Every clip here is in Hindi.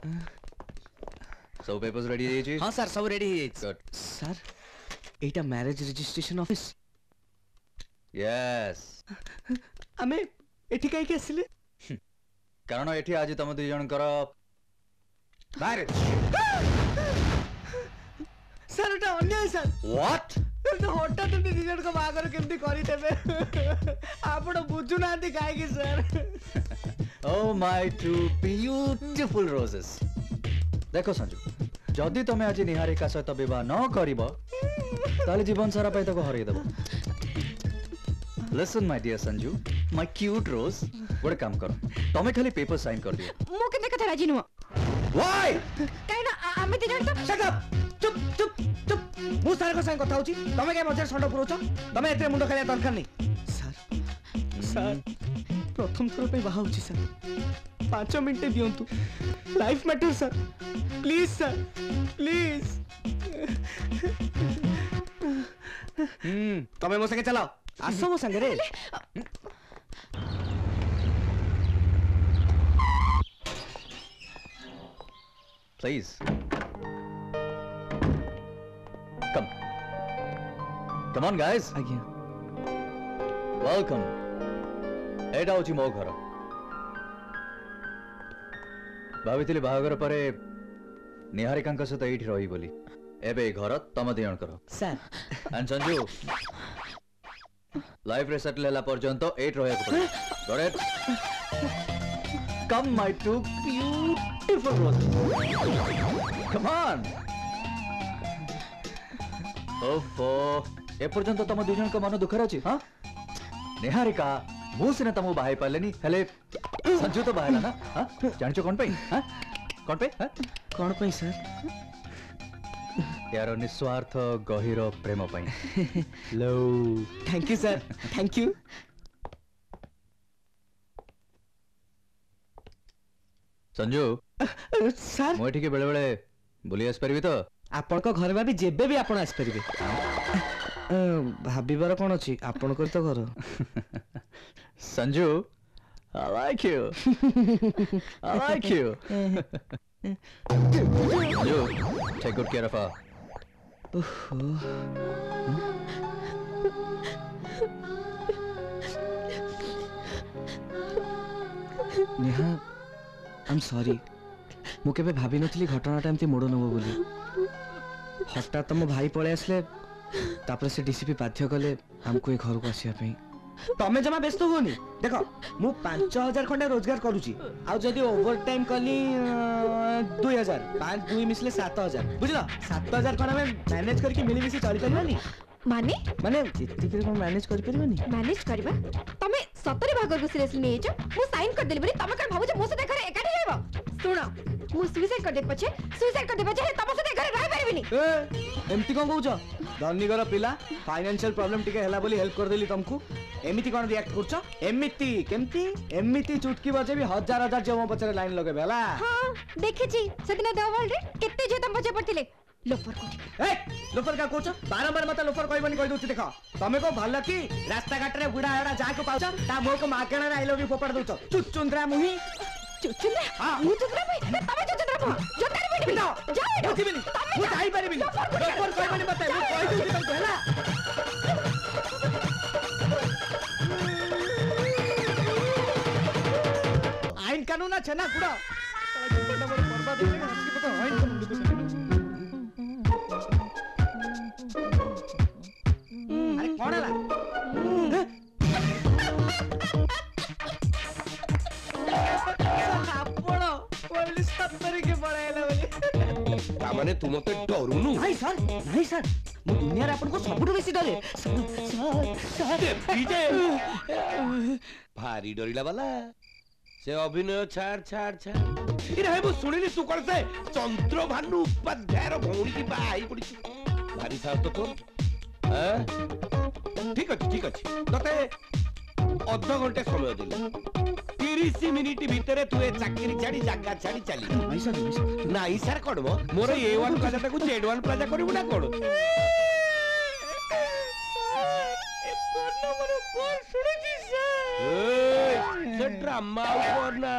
सब पेपर्स रेडी है जी? हाँ सर सब रेडी है। गुड सर एटा मैरिज रजिस्ट्रेशन ऑफिस। यस आमे एठी काई के आसिले? कारण एठी आज तुम दुई जन कर मैरिज। सर एटा अन्याय सर। व्हाट? हठात दुई जन को बागर केमती करी देबे? आपण बुझु नांती काई कि sir? Oh my two beautiful roses. देखो संजू, जदि तुम आज निहारिका सहित विवाह न करिबो ताले जीवन सारा पाई तको हरई देबो। Listen my dear Sanju, my cute rose, गोटे काम करो, तुम खाली पेपर साइन कर दियो। मो केने कथा राजी नुवा। Why? काइना आमे ती जण तो शट अप। चुप चुप चुप। मु सर को संग कथा होची, तमे के मजर संड पुरोछ? तमे एते मुंड खालिया दरकार नहीं। सर प्रथम थर पे बाहा होची सर। 5 मिनिट दियंतु। Life matter sir. Please sir please. तमे मो संगे चलाओ। आसो मो संगे रे। Please. Come on guys. आज्ञा। Welcome. एटा होची मो घर। भाविथिली बाहागर परे निहारिकांक सहित एठी रही बोली। एबे घर तम दियण करो। सर एंड संजू लाइफ रे सेटल होला पर्यंत एट रहया को पड़े। Got it? Come my two beautiful roses. Come on. ओफो ए पर्यंत तम दुई जन को मन दुखर अछि। हां निहारिका मु सिने तमु बाहाई पालेनी हेले संजू तो बाहला ना। हां जानिचो कोन पे? हां कोन पे? हां कौन पे सर? यार निस्वार्थ गहिर प्रेम पई। लो thank you sir thank you. Sanju sir मु एठी के बेले बेले बुली आस परबी तो? आपण को घर भाभी जेबे भी आपण आस परिबे। भाबीबार कोन अछि? आपण को तो घर। Sanju I like you. I like you. Sanju, take good care of her. Neha I am sorry. मु केबे भाबी नथली घटनाटा एमती मोड़ नबो बोली। हठात तम भाई पळे आसले तापर से डीसीपी बाध्य कले हमको ए घर को आसिया पे। तमे जमा व्यस्त होनी। देखो मु 5000 खंडे रोजगार करूची। आ जदी ओवर टाइम कली 2000 5 2 मिसले 7000 बुझलो। 7000 कोन में मैनेज करके मिली मिसी चली परिबानी। माने माने जित्ती के कोन मैनेज कर परिबानी। मैनेज करबा तमे 70 भागर को सीरियसली नै छ। मु साइन कर देली बरी तमे कर भाबु जे मो से घर एकाठी रहबो। सुनो मु सुसाइड कर दे पछे तम से घर रह परिबिनी। एमती कोन कहउछ? धनी घर पिला फाइनेंशियल प्रॉब्लम टिके हला बोली हेल्प कर देली तुमको। एमिति कोन रिएक्ट करछ? एमिति केमती? एमिति चुटकी बजे भी हजार हजार जे मो पछरे लाइन लगेबे हला। हां देखि छी सदिना देवल रे केते जे तम पछे पड़तिले। लोफर कोठी ए लोफर का कोच बारंबार मत लोफर कहबनी कहि दोछ। देखो तमे को भल की रास्ता घाट रे बुढ़ा एड़ा जा को पाउछ ता मो को मागणा रे आई लव यू फोपड़ दोछ। चुचुंद्रा मुही चुचुंद्रा हां मु चुचुंद्रा भाई तमे चुचुंद्रा को जोतारी बेटी बिना जा उठिबिनी मु जाई परिबिनी। लोफर कहबनी मत मु कहि दोछ तुमको हला। आईन कानून আছে না পুরো। এটা বড় বরবাদ হয়ে গেছে। আজকে তো আইন কানুন দেখো। আরে কোন হলা? আপড় ওলি 70 के पळायला बोली। ता माने तू मते डरुनु? नहीं सर मु दुनिया रे आपन को सबुठ बेसी डरे। सर डीजे भारी डरिला वाला से अभिनय छाड़ छाड़ छाड़। इरे हे मु सुनिली तू करते चंद्रभानु उपाध्याय रो भौणी की बाई पड़ी भारी साहब तो तोर। हां ठीक अछि तते अध घंटे समय दिले 30 मिनिट भीतर तू ए चाकरी छाड़ी जागा छाड़ी चली। नहीं सर नहीं सर कोडबो मोर A1 प्लाजा को Z1 प्लाजा करबो ना कोड। ड्रामा करना।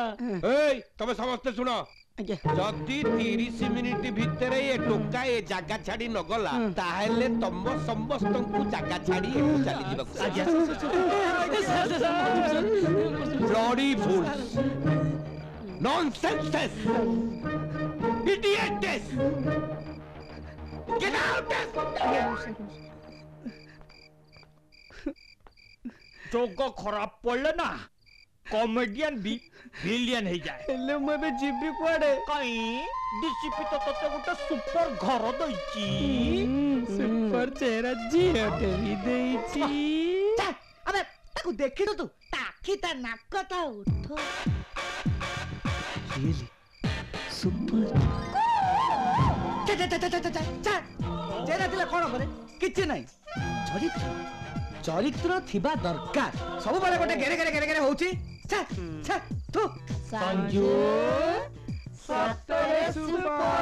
तमे समस्ते सुनो जदि 30 मिनिट भितर ये टोका ये जागा छाड़ी न गला ताहेले तम समस्त को जागा छाड़ी एठू चली जीवा ब्लडी फूल्स नॉनसेंसेस इडियट्स गेट आउट जोग खराब पड़ले ना कॉमेडियन भी विलियन हो जाए हेले मु एबे जीबी कुआडे कहीं डीसीपी तो तते गोटे सुपर घर दैची सुपर चेहरा झियोटे भी देइची अबे ताकू देखि तू ताकि ता नाक ता उठ रियली सुपर जेरा दिला कोन बोले किछ नाही चरित्र चरित्र थिबा दरकार सब बेले गोटे गेरे गेरे गेरे गेरे होउची छा छा तू संजू सतरे सुपर